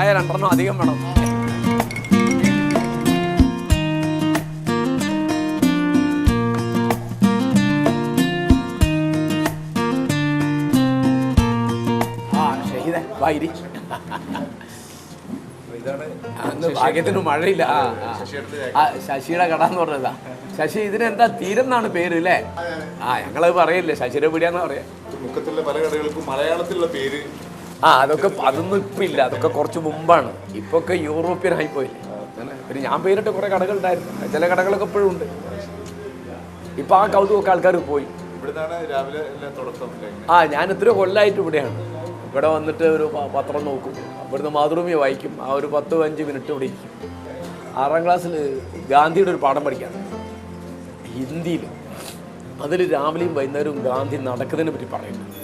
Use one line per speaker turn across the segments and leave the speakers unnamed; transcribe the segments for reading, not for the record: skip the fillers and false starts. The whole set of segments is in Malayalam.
ചായ 2 അധികം വേണം. വായിരി ഭാഗ്യത്തിന് മഴയില്ല. ശശിയുടെ കട എന്ന് പറഞ്ഞതാ. ശശി ഇതിനെന്താ തീരം എന്നാണ് പേര് അല്ലേ? ഞങ്ങളത് പറയില്ലേ, ശശിയുടെ പീടിയാന്ന് പറയാ.
പല കടകൾക്കും മലയാളത്തിലുള്ള പേര്
അതൊന്നും ഇപ്പൊ ഇല്ല, അതൊക്കെ കുറച്ച് മുമ്പാണ്. ഇപ്പൊ ഒക്കെ യൂറോപ്യൻ ആയി പോയില്ലേ. പിന്നെ ഞാൻ പേരിട്ട് കുറെ കടകൾ ഉണ്ടായിരുന്നു, ചില കടകളൊക്കെ ഇപ്പോഴും ഉണ്ട്. ഇപ്പൊ ആ കൗതുകമൊക്കെ ആൾക്കാർ പോയി. ഞാൻ എത്രയോ കൊല്ലമായിട്ട് ഇവിടെയാണ്. ഇവിടെ വന്നിട്ട് ഒരു പത്രം നോക്കും, ഇവിടുന്ന് മാതൃഭൂമി വായിക്കും. ആ ഒരു 10-15 മിനിറ്റ് ഇവിടെ ഇരിക്കും. 6ാം ക്ലാസ്സിൽ ഗാന്ധിയുടെ ഒരു പാഠം പഠിക്കാണ് ഹിന്ദിയിൽ. അതിൽ രാവിലെയും വൈകുന്നേരവും ഗാന്ധി നടക്കുന്നതിനെ പറ്റി പറയുന്നുണ്ട്.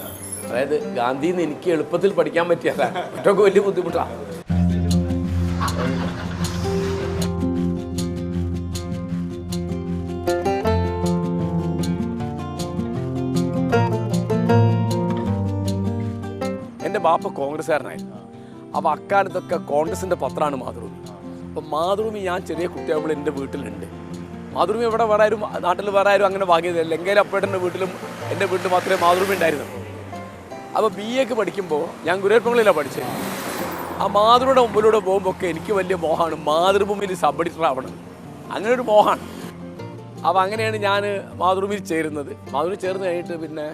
അതായത് ഗാന്ധിന്ന് എനിക്ക് എളുപ്പത്തിൽ പഠിക്കാൻ പറ്റിയല്ല, മറ്റൊക്കെ വലിയ ബുദ്ധിമുട്ടാണ്. എൻ്റെ ബാപ്പ കോൺഗ്രസ്സുകാരനായിരുന്നു. അപ്പോൾ അക്കാലത്തൊക്കെ കോൺഗ്രസിൻ്റെ പത്രമാണ് മാതൃഭൂമി. അപ്പം മാതൃഭൂമി ഞാൻ ചെറിയ കുട്ടിയാകുമ്പോൾ എൻ്റെ വീട്ടിലുണ്ട്. മാതൃഭൂമി ഇവിടെ വേറെ ആരും നാട്ടിൽ വേറെ ആരും അങ്ങനെ വാങ്ങിയതല്ല. എങ്കിലും അപ്പേട്ടൻ്റെ വീട്ടിലും എൻ്റെ വീട്ടിൽ മാത്രമേ മാതൃഭൂമി ഉണ്ടായിരുന്നുള്ളൂ. അപ്പോൾ BA പഠിക്കുമ്പോൾ ഞാൻ ഗുരുവായൂരപ്പള്ളിയിലാണ് പഠിച്ചത്. ആ മാതൃഭൂമിയുടെ മുമ്പിലൂടെ പോകുമ്പോൾ ഒക്കെ എനിക്ക് വലിയ മോഹമാണ് മാതൃഭൂമിയിൽ സബ് എഡിറ്റർ ആവണം, അങ്ങനെ ഒരു മോഹമാണ്. അപ്പോൾ അങ്ങനെയാണ് ഞാൻ മാതൃഭൂമിയിൽ ചേരുന്നത്. മാതൃഭൂമി ചേർന്ന് കഴിഞ്ഞിട്ട് പിന്നെ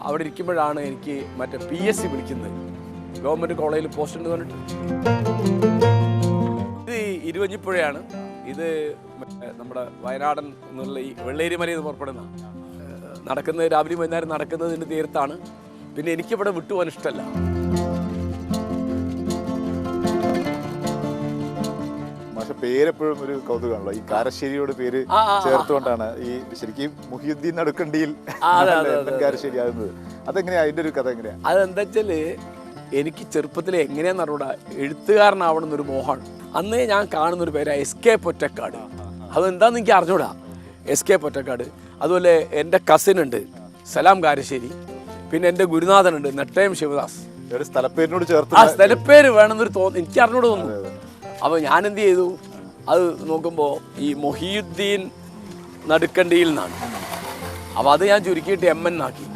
അവിടെ ഇരിക്കുമ്പോഴാണ് എനിക്ക് മറ്റേ PSC വിളിക്കുന്നത്, ഗവൺമെൻറ് കോളേജിൽ പോസ്റ്റ് ഉണ്ട് പറഞ്ഞിട്ട്. ഇത് ഇരുവഞ്ഞിപ്പുഴയാണ്. ഇത് നമ്മുടെ വയനാടൻ എന്നുള്ള ഈ വെള്ളേരിമലയിൽ നിന്ന് പുറപ്പെടുന്ന നടക്കുന്നത്, രാവിലെ വൈകുന്നേരം നടക്കുന്നതിൻ്റെ തീരത്താണ്. പിന്നെ എനിക്കിവിടെ വിട്ടുപോകാൻ ഇഷ്ടമല്ല.
പേരെപ്പോഴും ഒരു കൗതുകമാണല്ലോ, ഈ കാരശ്ശേരിയോട് പേര് ചേർത്തുകൊണ്ടാണ് ഈ ശരിക്കും മുഹിയുദ്ദീൻ നടുക്കണ്ടിയിൽ കാരശ്ശേരി ആകുന്നത്. അതെങ്ങനെയാ, അതിന്റെ ഒരു കഥ എങ്ങനെയാ?
അതെന്താ വെച്ചാല് എനിക്ക് ചെറുപ്പത്തിൽ എങ്ങനെയാന്ന് അറിഞ്ഞൂടാ, എഴുത്തുകാരനാവണം എന്നൊരു മോഹമാണ്. അന്നേ ഞാൻ കാണുന്നൊരു പേരാ SK പൊറ്റക്കാട്. അതെന്താന്ന് എനിക്ക് അറിഞ്ഞൂടാ, SK പൊറ്റക്കാട്. അതുപോലെ എൻ്റെ കസിൻ ഉണ്ട് സലാം കാരശ്ശേരി, പിന്നെ എൻ്റെ ഗുരുനാഥനുണ്ട് നെട്ടയം ശിവദാസ്.
സ്ഥലപ്പേരിനോട് ചേർത്ത്
ആ സ്ഥലപ്പേര് വേണമെന്നൊരു എനിക്ക് അറിഞ്ഞൂടെ തോന്നുന്നു. അപ്പോൾ ഞാൻ എന്ത് ചെയ്തു, അത് നോക്കുമ്പോൾ ഈ മൊഹിയുദ്ദീൻ നടുക്കണ്ടിയിൽ നിന്നാണ്. അപ്പോൾ അത് ഞാൻ ചുരുക്കിയിട്ട് MN ആക്കി.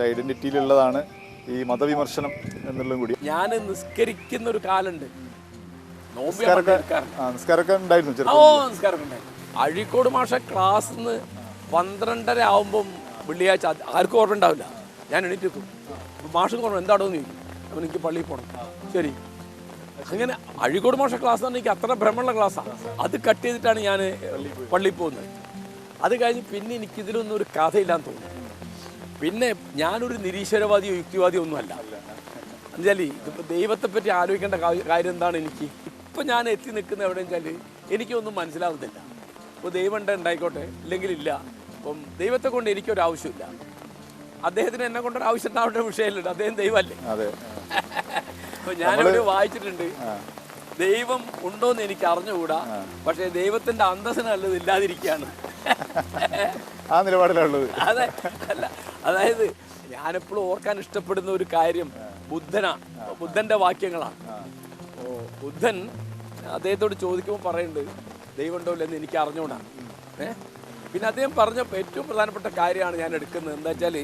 ഐഡന്റിറ്റിയിലുള്ളതാണ് ഈ മതവിമർശനം എന്നുള്ളതും കൂടി.
ഞാൻ നിസ്കരിക്കുന്ന ഒരു കാലുണ്ട്,
നിസ്കാരമൊക്കെ ഉണ്ടായിരുന്നു.
അഴീക്കോട് മാഷ ക്ലാസ്സിന്ന് 12:30 ആവുമ്പം വെള്ളിയാഴ്ച ആർക്കും ഓർമ്മ ഉണ്ടാവില്ല. ഞാൻ എണീറ്റ് വെക്കും, മാഷും ഓർമ്മ എന്താണോ എന്ന് ചോദിക്കും. അപ്പം എനിക്ക് പള്ളിയിൽ പോകണം. ശരി, അങ്ങനെ അഴീക്കോട് മാഷ ക്ലാസ് എന്ന് പറഞ്ഞാൽ എനിക്ക് അത്ര ഭ്രമമുള്ള ക്ലാസ്സാണ്. അത് കട്ട് ചെയ്തിട്ടാണ് ഞാൻ പള്ളിയിൽ പോകുന്നത്. അത് കഴിഞ്ഞ് പിന്നെ എനിക്കിതിലൊന്നും ഒരു കഥയില്ലാന്ന് തോന്നുന്നു. പിന്നെ ഞാനൊരു നിരീശ്വരവാദിയോ യുക്തിവാദിയോ ഒന്നുമല്ല. എന്നുവെച്ചാൽ ഇതിപ്പോൾ ദൈവത്തെപ്പറ്റി ആലോചിക്കേണ്ട കാര്യം എന്താണ് എനിക്ക്. ഇപ്പം ഞാൻ എത്തി നിൽക്കുന്ന എവിടെയെന്ന് വെച്ചാൽ എനിക്കൊന്നും മനസ്സിലാവുന്നില്ല. ഇപ്പോൾ ദൈവം ഉണ്ടായിക്കോട്ടെ, ഇല്ലെങ്കിൽ ഇല്ല. അപ്പം ദൈവത്തെ കൊണ്ട് എനിക്കൊരാവശ്യമില്ല. അദ്ദേഹത്തിന് എന്നെ കൊണ്ടൊരു ആവശ്യം ഉണ്ടാവേണ്ട വിഷയമില്ല, അദ്ദേഹം ദൈവമല്ലേ. അപ്പൊ ഞാനിവിടെ വായിച്ചിട്ടുണ്ട്, ദൈവം ഉണ്ടോന്ന് എനിക്ക് അറിഞ്ഞുകൂടാ, പക്ഷെ ദൈവത്തിന്റെ അന്തസ്സിന് നല്ലത് ഇല്ലാതിരിക്കുകയാണ്.
ആ നിലപാടിലുള്ളത്.
അതെ, അല്ല, അതായത് ഞാനെപ്പോഴും ഓർക്കാൻ ഇഷ്ടപ്പെടുന്ന ഒരു കാര്യം ബുദ്ധന്റെ വാക്യങ്ങളാണ്. ബുദ്ധൻ അദ്ദേഹത്തോട് ചോദിക്കുമ്പോൾ പറയുന്നുണ്ട് ദൈവം ഉണ്ടോ ഇല്ലെന്ന് എനിക്ക് അറിഞ്ഞുകൂടാ. പിന്നെ അദ്ദേഹം പറഞ്ഞപ്പോൾ ഏറ്റവും പ്രധാനപ്പെട്ട കാര്യമാണ് ഞാൻ എടുക്കുന്നത്. എന്താ വെച്ചാൽ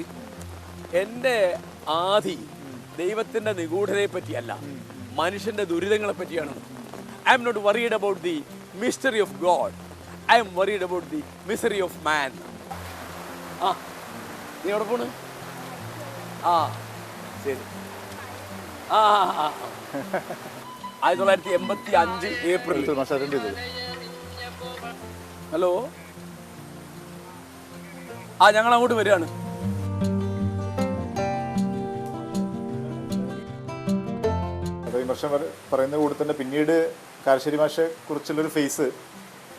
എൻ്റെ ആദി ദൈവത്തിൻ്റെ നിഗൂഢതയെ പറ്റിയല്ല, മനുഷ്യൻ്റെ ദുരിതങ്ങളെ പറ്റിയാണ്. I'm not worried about the mystery of God, I'm worried about the misery of man. നീ എവിടെ പോണ്? ശരി. 1985 ഏപ്രിൽ. ഹലോ, ഞങ്ങൾ അങ്ങോട്ട് വരികയാണ്.
വിമർശനം പറയുന്ന കൂടെ തന്നെ പിന്നീട് കാരശ്ശേരി മാഷെ കുറിച്ചുള്ളൊരു ഫേസ്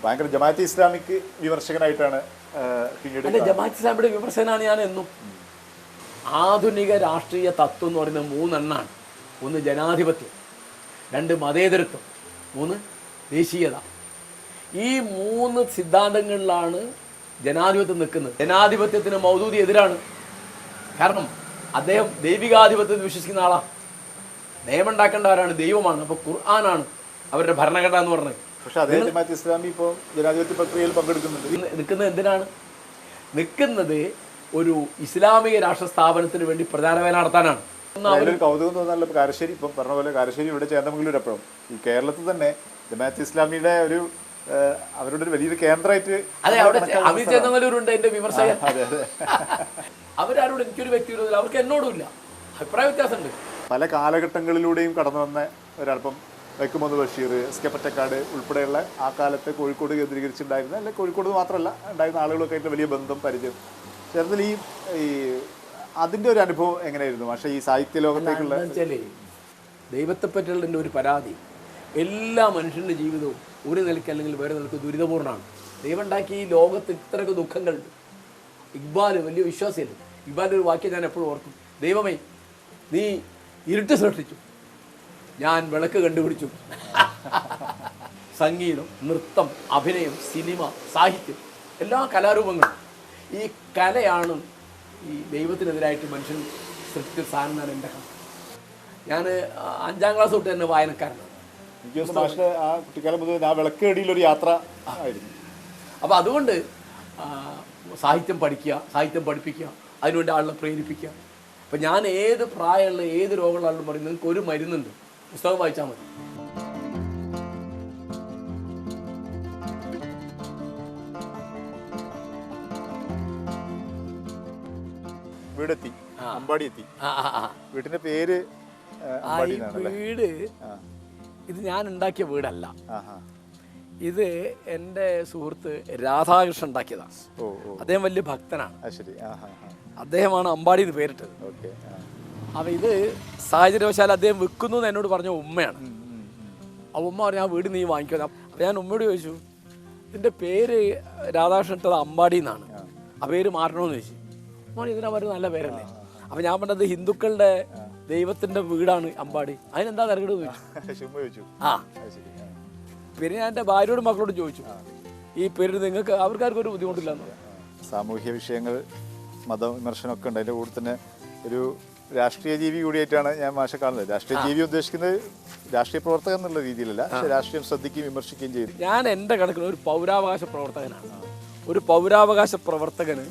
ഭയങ്കര ജമാഅത്തെ ഇസ്ലാമിക് വിമർശകനായിട്ടാണ് പിന്നീട്.
ജമാഅത്തെ ഇസ്ലാമിയുടെ വിമർശകനാണ് ഞാൻ എന്നും. ആധുനിക രാഷ്ട്രീയ തത്വം എന്ന് പറയുന്നത് 3 എണ്ണാണ്. 1 ജനാധിപത്യം, 2 മതേതരത്വം, 3 ദേശീയത. ഈ 3 സിദ്ധാന്തങ്ങളിലാണ് ജനാധിപത്യം നിൽക്കുന്നത്. ജനാധിപത്യത്തിന് മൗദൂദി എതിരാണ്. കാരണം അദ്ദേഹം ദൈവികാധിപത്യത്തിൽ വിശ്വസിക്കുന്ന ആളാണ്. നിയമം ഉണ്ടാക്കേണ്ടവരാണ്, ദൈവമാണ്. അപ്പോൾ ഖുർആനാണ് അവരുടെ ഭരണഘടന എന്ന് പറഞ്ഞത്.
പക്ഷെ അതേ ജമാഅത്ത് ഇസ്ലാമി ഇപ്പോൾ ജനാധിപത്യ പ്രക്രിയയിൽ പങ്കെടുക്കുന്നുണ്ട്.
നിൽക്കുന്നത് എന്തിനാണ്? നിൽക്കുന്നത് ഒരു ഇസ്ലാമിക രാഷ്ട്ര സ്ഥാപനത്തിന് വേണ്ടി പ്രചാരവേല നടത്താനാണ്.
അതിലൊരു കൗതുകം തോന്നാനുള്ള കാരശ്ശേരി ഇപ്പം പറഞ്ഞ പോലെ കാരശ്ശേരി ഇവിടെ ചേന്ദമംഗലൂരപ്പുറം ഈ കേരളത്തിൽ തന്നെ ജമാഅത്ത് ഇസ്ലാമിയുടെ ഒരു അവരുടെ ഒരു വലിയൊരു കേന്ദ്രമായിട്ട്.
അതെ, അവിടെ അമീർ ചേന്ദമംഗലൂരുണ്ട് എൻ്റെ വിമർശകൻ. അവരാരോട് എനിക്കൊരു വ്യക്തിവിരോധമില്ല, അവർക്ക് എന്നോടുമില്ല, അഭിപ്രായ വ്യത്യാസമുണ്ട്.
പല കാലഘട്ടങ്ങളിലൂടെയും കടന്നു വന്ന ഒരല്പം വൈക്കം മുഹമ്മദ് ബഷീർ, എസ് കെ പൊറ്റക്കാട് ഉൾപ്പെടെയുള്ള ആ കാലത്ത് കോഴിക്കോട് കേന്ദ്രീകരിച്ചിട്ടുണ്ടായിരുന്ന, അല്ലെങ്കിൽ കോഴിക്കോട് മാത്രമല്ല ഉണ്ടായിരുന്ന ആളുകളൊക്കെ ആയിട്ട് വലിയ ബന്ധം, പരിചയം. ചേർത്തിൽ ഈ അതിൻ്റെ ഒരു അനുഭവം എങ്ങനെയായിരുന്നു? പക്ഷേ ഈ സാഹിത്യ ലോകത്തേക്കുള്ള
ദൈവത്തെ പറ്റിയുള്ള എൻ്റെ ഒരു പരാതി, എല്ലാ മനുഷ്യൻ്റെ ജീവിതവും ഒരു നിലയ്ക്ക് അല്ലെങ്കിൽ വേറെ നിലയ്ക്ക് ദുരിതപൂർണ്ണമാണ്. ദൈവം ഉണ്ടാക്കി ഈ ലോകത്ത് ഇത്രയൊക്കെ ദുഃഖങ്ങളുണ്ട്. ഇക്ബാൽ വലിയ വിശ്വാസിയല്ലേ, ഇക്ബാലിൻ്റെ ഒരു വാക്യം ഞാൻ എപ്പോഴും ഓർക്കും, ദൈവമേ നീ ഇരുട്ട് സൃഷ്ടിച്ചു, ഞാൻ വിളക്ക് കണ്ടുപിടിച്ചു. സംഗീതം, നൃത്തം, അഭിനയം, സിനിമ, സാഹിത്യം, എല്ലാ കലാരൂപങ്ങളും. ഈ കലയാണ് ഈ ദൈവത്തിനെതിരായിട്ട് മനുഷ്യൻ സൃഷ്ടിച്ച സാധനം എന്നാണ് എൻ്റെ കഥ. ഞാൻ 5ാം ക്ലാസ് തൊട്ട് തന്നെ വായനക്കാരനാണ്.
എനിക്ക് ആ കുട്ടിക്കാലം മുതൽ ആ വിളക്കേടിയിലൊരു യാത്ര ആയിരുന്നു.
അപ്പോൾ അതുകൊണ്ട് സാഹിത്യം പഠിക്കുക, സാഹിത്യം പഠിപ്പിക്കുക, അതിനുവേണ്ടി ആളെ പ്രേരിപ്പിക്കുക. അപ്പം ഞാൻ ഏത് പ്രായമുള്ള ഏത് രോഗമുള്ള ആളും പറയും, നിങ്ങൾക്ക് ഒരു മരുന്നുണ്ട്, പുസ്തകം വായിച്ചാൽ മതി.
വീടെത്തി, അമ്പാടി എത്തി. വീടിന്റെ പേര്
വീട് ഇത് ഞാൻ ഉണ്ടാക്കിയ വീടല്ല, ഇത് എൻ്റെ സുഹൃത്ത് രാധാകൃഷ്ണൻ ഉണ്ടാക്കിയതാണ്. അദ്ദേഹം വലിയ ഭക്തനാണ്, അദ്ദേഹമാണ് അമ്പാടി എന്ന് പേരിട്ടത്. അപ്പം ഇത് സാഹചര്യവശാൽ അദ്ദേഹം വെക്കുന്നു എന്ന് എന്നോട് പറഞ്ഞ ഉമ്മയാണ്. ആ ഉമ്മ പറഞ്ഞു, ആ വീട് നീ വാങ്ങിക്കുക. അപ്പം ഞാൻ ഉമ്മയോട് ചോദിച്ചു, ഇതിൻ്റെ പേര് രാധാകൃഷ്ണൻ ഇട്ടത് അമ്പാടി എന്നാണ്, ആ പേര് മാറ്റണമെന്ന് ചോദിച്ചു. ഉമ്മ ഇതിനെ ഒരു നല്ല പേരല്ലേ. അപ്പം ഞാൻ പറഞ്ഞത് ഹിന്ദുക്കളുടെ ദൈവത്തിൻ്റെ വീടാണ് അമ്പാടി, അതിനെന്താ തിരക്കിട്ട് ചോദിച്ചു. ആ പിന്നെ ഞാൻ എൻ്റെ ഭാര്യയോടും മക്കളോടും ചോദിച്ചു, ഈ പേര് നിങ്ങൾക്ക് അവർക്കാർക്കും ഒരു ബുദ്ധിമുട്ടില്ലെന്ന്.
സാമൂഹ്യ വിഷയങ്ങൾ, മതവിമർശനമൊക്കെ ഉണ്ട്. അതിൻ്റെ കൂടെ തന്നെ ഒരു രാഷ്ട്രീയ ജീവി കൂടിയായിട്ടാണ് ഞാൻ മാഷെ കാണുന്നത്. രാഷ്ട്രീയ ജീവി ഉദ്ദേശിക്കുന്നത് രാഷ്ട്രീയ പ്രവർത്തകൻ എന്നുള്ള രീതിയിലല്ല, രാഷ്ട്രീയം ശ്രദ്ധിക്കുകയും വിമർശിക്കുകയും ചെയ്തു.
ഞാൻ എൻ്റെ കണക്കിന് ഒരു പൗരാവകാശ പ്രവർത്തകനാണ്. ഒരു പൗരാവകാശ പ്രവർത്തകന്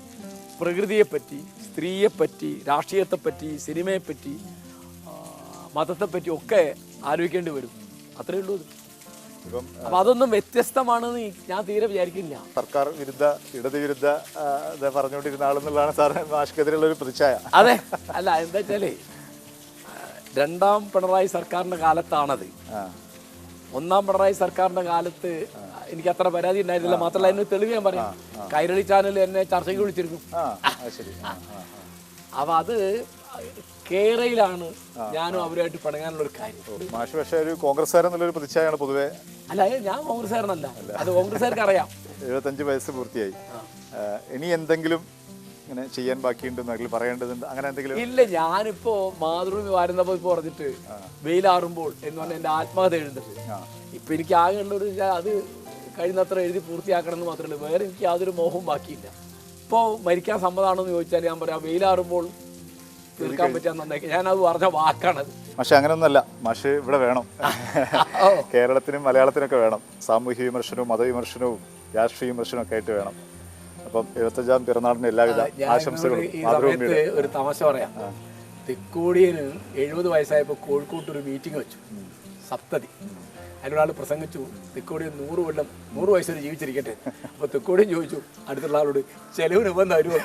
പ്രകൃതിയെപ്പറ്റി, സ്ത്രീയെപ്പറ്റി, രാഷ്ട്രീയത്തെപ്പറ്റി, സിനിമയെപ്പറ്റി, മതത്തെപ്പറ്റി ഒക്കെ ആലോചിക്കേണ്ടി വരും. അത്രയേ ഉള്ളൂ. അപ്പൊ അതൊന്നും വ്യത്യസ്തമാണെന്ന് ഞാൻ തീരെ വിചാരിക്കില്ല.
സർക്കാർ വിരുദ്ധ, ഇടത് വിരുദ്ധ പറഞ്ഞുകൊണ്ടിരുന്ന ആളെന്നുള്ളതാണ് സാറ് മാഷ്ക്കെതിരെയുള്ള ഒരു പ്രതിച്ഛായ.
അതെ, അല്ല എന്താ വെച്ചാലേ 2ാം പിണറായി സർക്കാരിന്റെ കാലത്താണത്. 1ാം പിണറായി സർക്കാരിന്റെ കാലത്ത് എനിക്ക് അത്ര പരാതി ഉണ്ടായിരുന്നില്ല. മാത്രമല്ല അതിന് തെളിവ് ഞാൻ പറയാം, കൈരളി ചാനൽ എന്നെ ചർച്ചയ്ക്ക് വിളിച്ചിരുന്നു. അപ്പൊ അത് കേരളയിലാണ് ഞാനും അവരുമായിട്ട് പടങ്ങാനുള്ള ഒരു കാര്യം.
മാഷ് പക്ഷേ ഒരു കോൺഗ്രസ്സുകാരെന്നുള്ളൊരു പ്രതിച്ഛായാണ് പൊതുവെ.
അല്ല, ഞാൻ കോൺഗ്രസ്സുകാരനല്ല, അത് കോൺഗ്രസ്സുകാർക്ക് അറിയാം.
75 വയസ്സ് പൂർത്തിയായി. ഇനി എന്തെങ്കിലും ഇങ്ങനെ ചെയ്യാൻ ബാക്കിയുണ്ടെന്ന് പറയേണ്ടതുണ്ട്, അങ്ങനെ എന്തെങ്കിലും?
ഇല്ല, ഞാനിപ്പോ മാതൃഭൂമി വാരുന്നപ്പോ ഇപ്പൊ പറഞ്ഞിട്ട് വെയിലാറുമ്പോൾ എന്ന് പറഞ്ഞ എന്റെ ആത്മകഥ എഴുതിട്ട് ഇപ്പൊ എനിക്ക് ആകെ ഉള്ളൊരു അത് കഴിയുന്നത്ര എഴുതി പൂർത്തിയാക്കണം എന്ന് മാത്രമേ ഉള്ളൂ. വേറെ എനിക്ക് യാതൊരു മോഹവും ബാക്കിയില്ല. ഇപ്പോൾ മരിക്കാൻ സമ്മതമാണെന്ന് ചോദിച്ചാൽ ഞാൻ പറയാം, വെയിലാറുമ്പോൾ തീർക്കാൻ പറ്റാൻ നന്നായി. ഞാനത് പറഞ്ഞ വാക്കാണത്.
പക്ഷെ അങ്ങനെയൊന്നുമല്ല, മാഷ് ഇവിടെ വേണം, കേരളത്തിനും മലയാളത്തിനൊക്കെ വേണം. സാമൂഹ്യ വിമർശനവും മതവിമർശനവും രാഷ്ട്രീയ വിമർശനവും ഒക്കെ ആയിട്ട് വേണം. അപ്പം 75ാം പിറന്നാളിന് എല്ലാവിധ ആശംസകളും.
ഈ സമയത്ത് ഒരു തമാശ പറയാം. തെക്കോടിയന് 70 വയസ്സായപ്പോൾ കോഴിക്കോട്ട് ഒരു മീറ്റിംഗ് വെച്ചു, സപ്തതി. അതിനൊരാൾ പ്രസംഗിച്ചു, തെക്കോടിയൻ 100 കൊല്ലം 100 വയസ്സ് വരെ ജീവിച്ചിരിക്കട്ടെ. അപ്പോൾ തെക്കോടിയൻ ചോദിച്ചു അടുത്തുള്ള ആളോട്, ചെലവിന് ഇപ്പം തരുമോ?